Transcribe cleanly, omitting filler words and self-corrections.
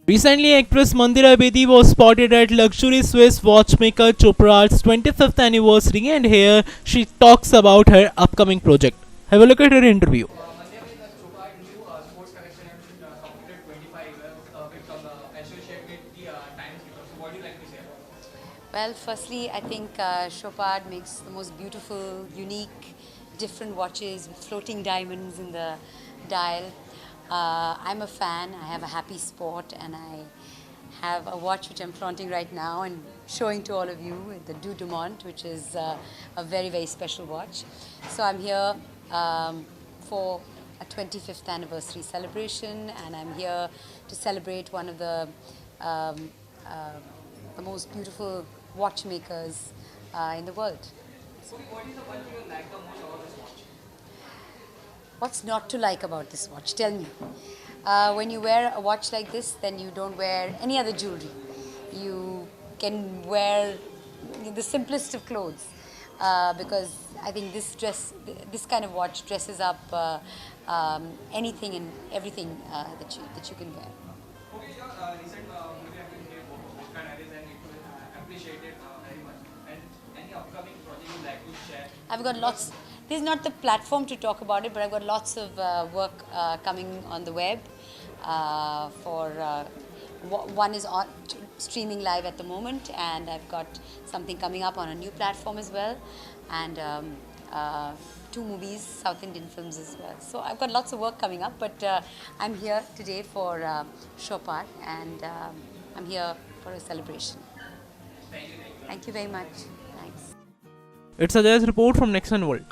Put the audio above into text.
Recently, actress Mandira Bedi was spotted at luxury Swiss watchmaker Chopard's 25th anniversary, and here she talks about her upcoming project. Have a look at her interview. Mandira Bedi, the Chopard new sports collection has been completed 25 with associated with the time keeper. So, what do you like to say about it? Well, firstly, I think Chopard makes the most beautiful, unique, different watches with floating diamonds in the dial. I'm a fan. I have a happy sport, and I have a watch which I'm flaunting right now and showing to all of you, the Du Dumont, which is a very, very special watch. So I'm here for a 25th anniversary celebration, and I'm here to celebrate one of um, uh, the most beautiful watchmakers in the world. So, what is the one thing you like the most about this watch? What's not to like about this watch? Tell me. When you wear a watch like this, then you don't wear any other jewelry. You can wear the simplest of clothes because I think this kind of watch dresses up anything and everything that you can wear. Okay, your recent movie have been here, Watchmaker, and it was appreciated very much. And any upcoming project you like to share? I've got lots. This is not the platform to talk about it, but I've got lots of work coming on the web. One is on streaming live at the moment, and I've got something coming up on a new platform as well, and 2 movies, South Indian films as well. So I've got lots of work coming up, but I'm here today for Chopard, and I'm here for a celebration. Thank you. Thank you very much. Thanks. It's a jazz report from Nexon World.